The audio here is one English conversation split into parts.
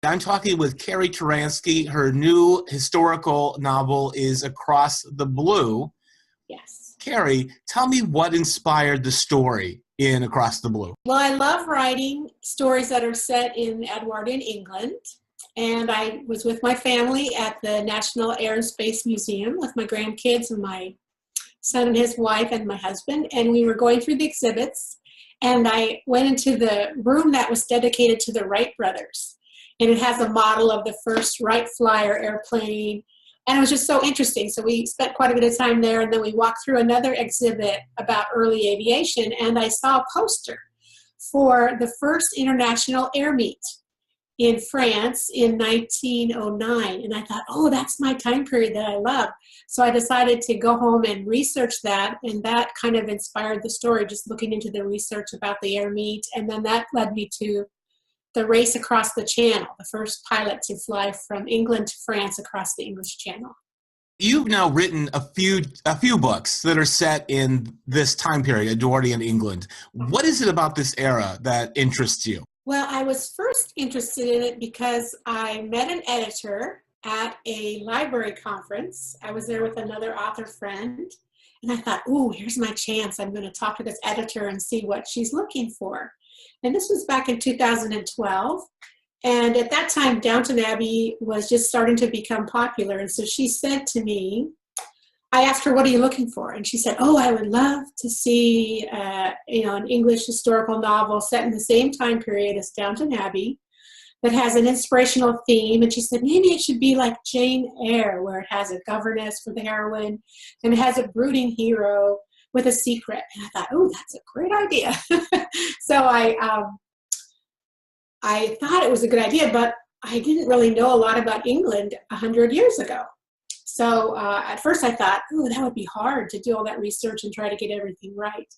I'm talking with Carrie Turansky. Her new historical novel is Across the Blue. Yes. Carrie, tell me what inspired the story in Across the Blue. Well, I love writing stories that are set in Edwardian England. And I was with my family at the National Air and Space Museum with my grandkids and my son and his wife and my husband. And we were going through the exhibits. And I went into the room that was dedicated to the Wright brothers. And it has a model of the first Wright Flyer airplane. And it was just so interesting. So we spent quite a bit of time there. And then we walked through another exhibit about early aviation. And I saw a poster for the first international air meet in France in 1909. And I thought, oh, that's my time period that I love. So I decided to go home and research that. And that kind of inspired the story, just looking into the research about the air meet. And then that led me to the race across the Channel, the first pilot to fly from England to France across the English Channel. You've now written a few books that are set in this time period, Edwardian England. What is it about this era that interests you? Well, I was first interested in it because I met an editor at a library conference. I was there with another author friend, and I thought, ooh, here's my chance. I'm going to talk to this editor and see what she's looking for. And this was back in 2012. And at that time, Downton Abbey was just starting to become popular. And so she said to me, I asked her, what are you looking for? And she said, oh, I would love to see an English historical novel set in the same time period as Downton Abbey that has an inspirational theme. And she said, maybe it should be like Jane Eyre, where it has a governess for the heroine and it has a brooding hero with a secret. And I thought, oh, that's a great idea. So I thought it was a good idea, but I didn't really know a lot about England 100 years ago. So at first I thought, oh, that would be hard to do all that research and try to get everything right.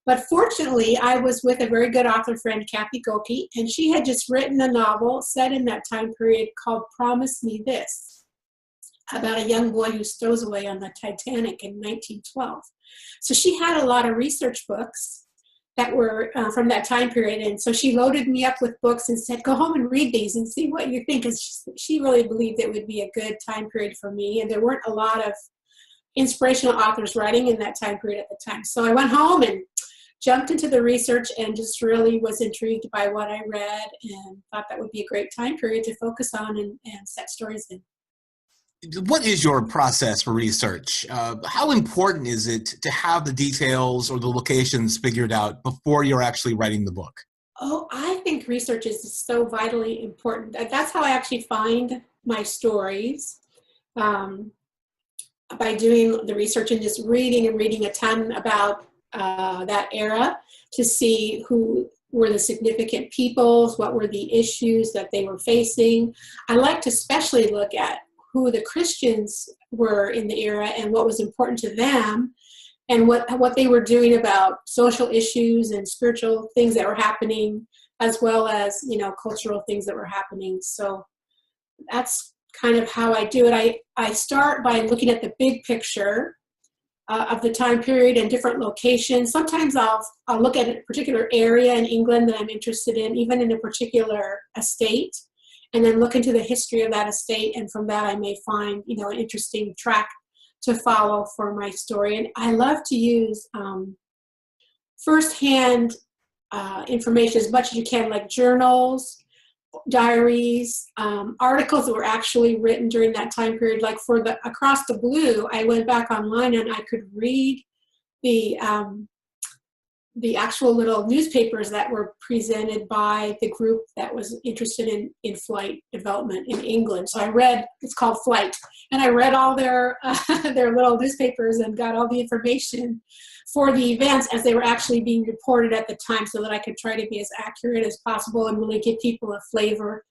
But fortunately, I was with a very good author friend, Kathy Goki, and she had just written a novel set in that time period called Promise Me This, about a young boy who stows away on the Titanic in 1912. So she had a lot of research books that were from that time period. And so she loaded me up with books and said, go home and read these and see what you think. Because she really believed it would be a good time period for me. And there weren't a lot of inspirational authors writing in that time period at the time. So I went home and jumped into the research and just really was intrigued by what I read and thought that would be a great time period to focus on and set stories in. What is your process for research? How important is it to have the details or the locations figured out before you're actually writing the book? Oh, I think research is so vitally important. That's how I actually find my stories, by doing the research and just reading a ton about that era to see who were the significant peoples, what were the issues that they were facing. I like to especially look at who the Christians were in the era and what was important to them and what they were doing about social issues and spiritual things that were happening, as well as, cultural things that were happening. So that's kind of how I do it. I start by looking at the big picture of the time period and different locations. Sometimes I'll look at a particular area in England that I'm interested in, even in a particular estate, and then look into the history of that estate, and from that I may find, an interesting track to follow for my story. And I love to use firsthand information as much as you can, like journals, diaries, articles that were actually written during that time period. Like for the Across the Blue, I went back online and I could read the actual little newspapers that were presented by the group that was interested in flight development in England. So I read, it's called Flight, and I read all their little newspapers and got all the information for the events as they were actually being reported at the time, so that I could try to be as accurate as possible and really give people a flavor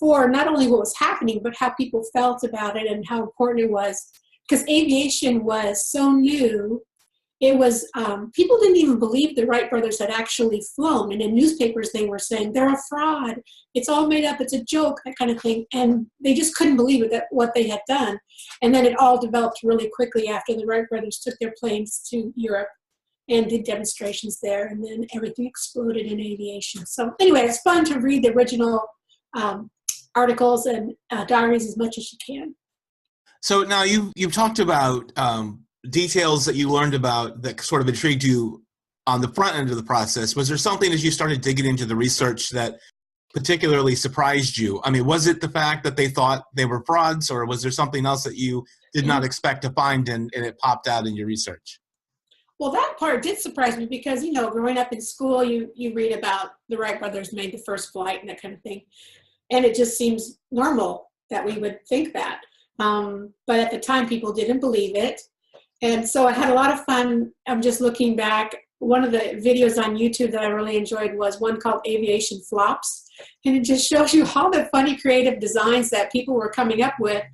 for not only what was happening, but how people felt about it and how important it was. Because aviation was so new. It was, people didn't even believe the Wright brothers had actually flown. And in newspapers, they were saying, they're a fraud. It's all made up. It's a joke, that kind of thing. And they just couldn't believe it, what they had done. And then it all developed really quickly after the Wright brothers took their planes to Europe and did demonstrations there. And then everything exploded in aviation. So anyway, it's fun to read the original articles and diaries as much as she can. So now you've talked about details that you learned about that sort of intrigued you on the front end of the process. Was there something as you started digging into the research that particularly surprised you? I mean, was it the fact that they thought they were frauds, or was there something else that you did not expect to find and it popped out in your research? Well, that part did surprise me because, growing up in school, you read about the Wright brothers made the first flight and that kind of thing. And it just seems normal that we would think that. But at the time, people didn't believe it. And so I had a lot of fun. I'm just looking back. One of the videos on YouTube that I really enjoyed was one called Aviation Flops. And it just shows you all the funny creative designs that people were coming up with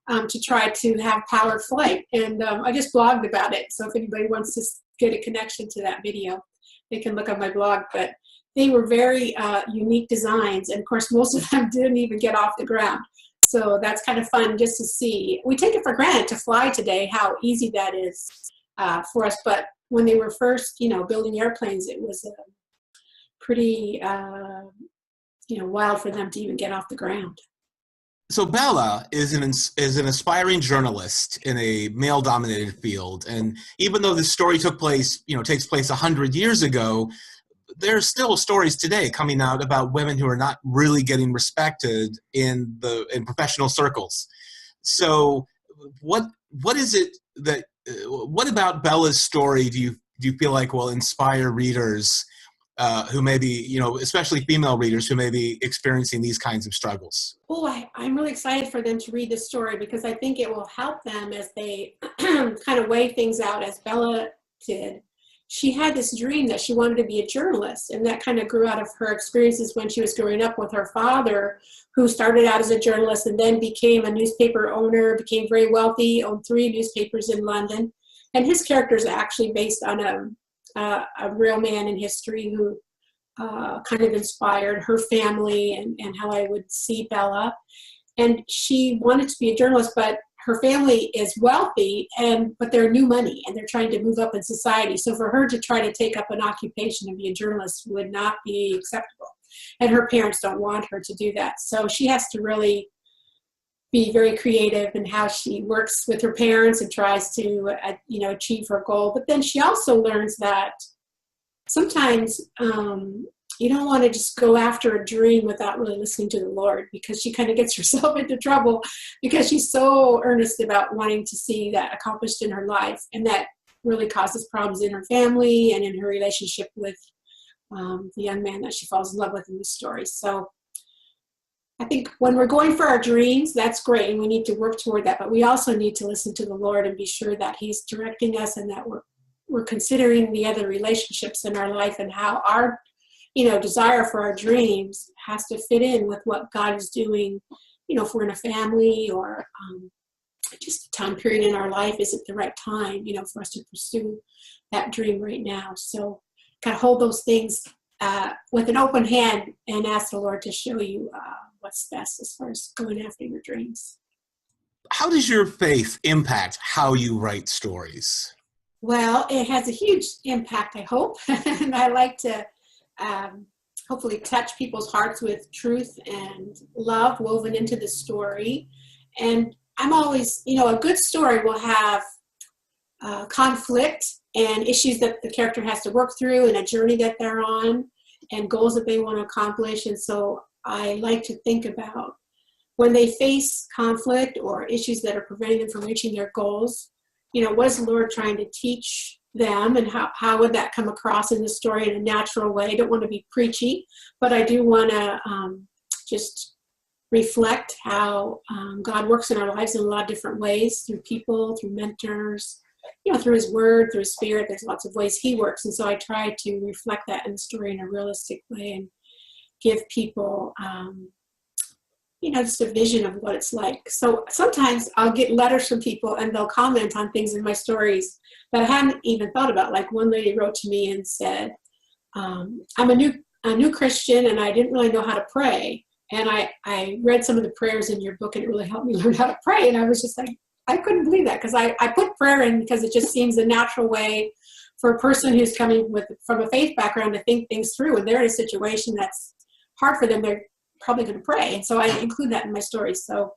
to try to have powered flight. And I just blogged about it. So if anybody wants to get a connection to that video, they can look on my blog. But they were very unique designs. And of course, most of them didn't even get off the ground. So that's kind of fun just to see. We take it for granted to fly today, how easy that is for us. But when they were first, building airplanes, it was pretty, wild for them to even get off the ground. So Bella is an aspiring journalist in a male-dominated field, and even though this story takes place 100 years ago, there's still stories today coming out about women who are not really getting respected in professional circles. So, what is it that what about Bella's story do you feel like will inspire readers who may be, especially female readers who may be experiencing these kinds of struggles? Oh, I'm really excited for them to read this story because I think it will help them as they kind of weigh things out as Bella did. She had this dream that she wanted to be a journalist, and that kind of grew out of her experiences when she was growing up with her father, who started out as a journalist and then became a newspaper owner, became very wealthy, owned 3 newspapers in London. And his character is actually based on a real man in history who kind of inspired her family and how I would see Bella. And she wanted to be a journalist, but her family is wealthy, but they're new money, and they're trying to move up in society. So for her to try to take up an occupation and be a journalist would not be acceptable. And her parents don't want her to do that. So she has to really be very creative in how she works with her parents and tries to, achieve her goal. But then she also learns that sometimes you don't want to just go after a dream without really listening to the Lord, because she kind of gets herself into trouble because she's so earnest about wanting to see that accomplished in her life. And that really causes problems in her family and in her relationship with the young man that she falls in love with in the story. So I think when we're going for our dreams, that's great, and we need to work toward that. But we also need to listen to the Lord and be sure that He's directing us and that we're considering the other relationships in our life and how our desire for our dreams has to fit in with what God is doing, if we're in a family or just a time period in our life. Is it the right time, for us to pursue that dream right now? So kind of hold those things with an open hand and ask the Lord to show you what's best as far as going after your dreams. How does your faith impact how you write stories? Well, it has a huge impact, I hope. And I like to hopefully touch people's hearts with truth and love woven into the story. And I'm always, a good story will have conflict and issues that the character has to work through and a journey that they're on and goals that they want to accomplish. And so I like to think about when they face conflict or issues that are preventing them from reaching their goals, what is the Lord trying to teach them, and how would that come across in the story in a natural way? I don't want to be preachy, but I do want to just reflect how God works in our lives in a lot of different ways, through people, through mentors, through His Word, through His Spirit. There's lots of ways He works, and so I try to reflect that in the story in a realistic way and give people just a vision of what it's like. So sometimes I'll get letters from people and they'll comment on things in my stories that I hadn't even thought about. Like one lady wrote to me and said, I'm a new Christian and I didn't really know how to pray. And I read some of the prayers in your book and it really helped me learn how to pray. And I was just like, I couldn't believe that, because I put prayer in because it just seems a natural way for a person who's coming from a faith background to think things through. And they're in a situation that's hard for them. They're probably going to pray. And so I include that in my stories. So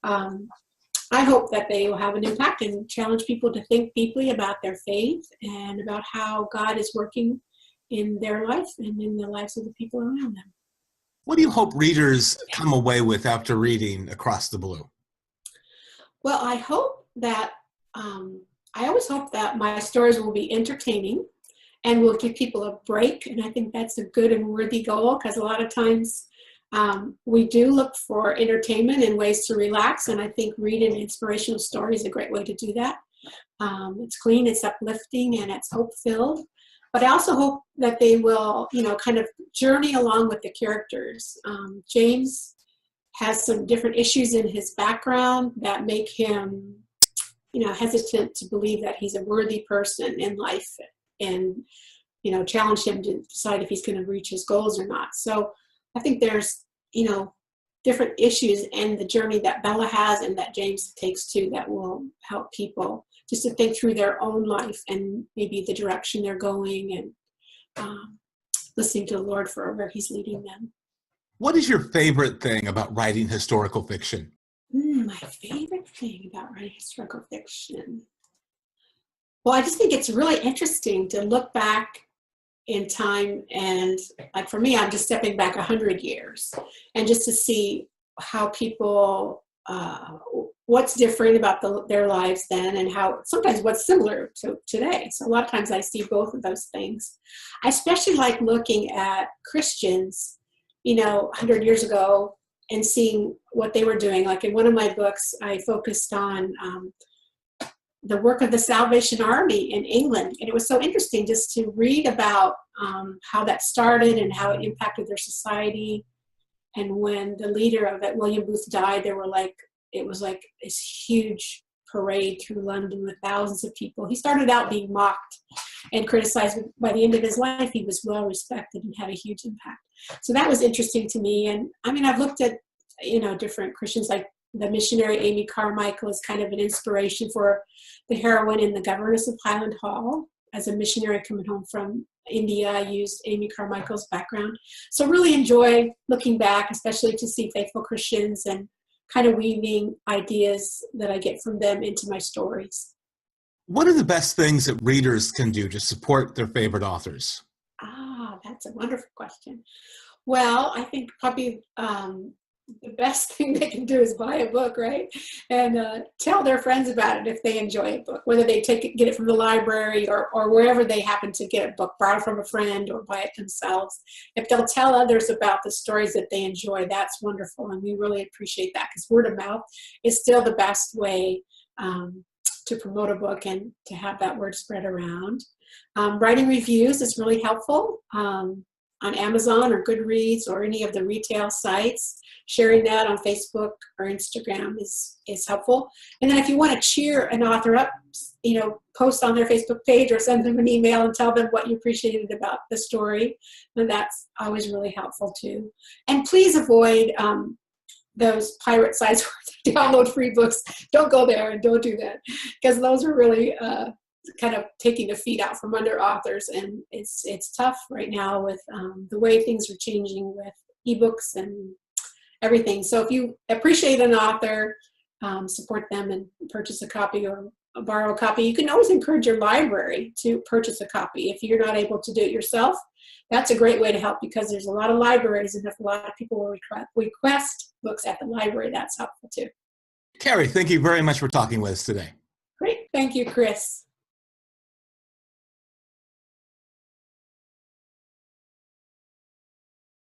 I hope that they will have an impact and challenge people to think deeply about their faith and about how God is working in their life and in the lives of the people around them. What do you hope readers come away with after reading Across the Blue? Well, I hope that, I always hope that my stories will be entertaining and will give people a break. And I think that's a good and worthy goal, because a lot of times we do look for entertainment and ways to relax. And I think reading inspirational stories is a great way to do that. It's clean, it's uplifting, and it's hope-filled. But I also hope that they will, kind of journey along with the characters. James has some different issues in his background that make him, hesitant to believe that he's a worthy person in life, and, challenge him to decide if he's going to reach his goals or not. So I think there's, different issues in the journey that Bella has and that James takes too that will help people just to think through their own life and maybe the direction they're going, and listening to the Lord for where he's leading them. What is your favorite thing about writing historical fiction? My favorite thing about writing historical fiction? Well, I just think it's really interesting to look back in time, and like for me, I'm just stepping back 100 years and just to see how people, what's different about their lives then, and how sometimes what's similar to today. So a lot of times I see both of those things. I especially like looking at Christians, 100 years ago, and seeing what they were doing. Like in one of my books, I focused on the work of the Salvation Army in England. And it was so interesting just to read about how that started and how it impacted their society. And when the leader of it, William Booth, died, it was like this huge parade through London with thousands of people. He started out being mocked and criticized, but by the end of his life, he was well respected and had a huge impact. So that was interesting to me. And I mean, I've looked at, different Christians, like the missionary Amy Carmichael is kind of an inspiration for the heroine in The Governess of Highland Hall. As a missionary coming home from India, I used Amy Carmichael's background. So really enjoy looking back, especially to see faithful Christians and kind of weaving ideas that I get from them into my stories. What are the best things that readers can do to support their favorite authors? That's a wonderful question. Well, I think probably the best thing they can do is buy a book, right? And tell their friends about it if they enjoy a book, whether they get it from the library or wherever they happen to get a book, borrow from a friend or buy it themselves. If they'll tell others about the stories that they enjoy, that's wonderful. And we really appreciate that, because word of mouth is still the best way to promote a book and to have that word spread around. Writing reviews is really helpful on Amazon or Goodreads or any of the retail sites. Sharing that on Facebook or Instagram is helpful. And then if you want to cheer an author up, post on their Facebook page or send them an email and tell them what you appreciated about the story. And that's always really helpful too. And please avoid those pirate sites where they download free books. Don't go there and don't do that, because those are really kind of taking the feet out from under authors. And it's tough right now with the way things are changing with ebooks and everything. So if you appreciate an author, support them and purchase a copy or borrow a copy. You can always encourage your library to purchase a copy. If you're not able to do it yourself, that's a great way to help, because there's a lot of libraries, and if a lot of people will request books at the library, that's helpful too. Carrie, thank you very much for talking with us today. Great. Thank you, Chris.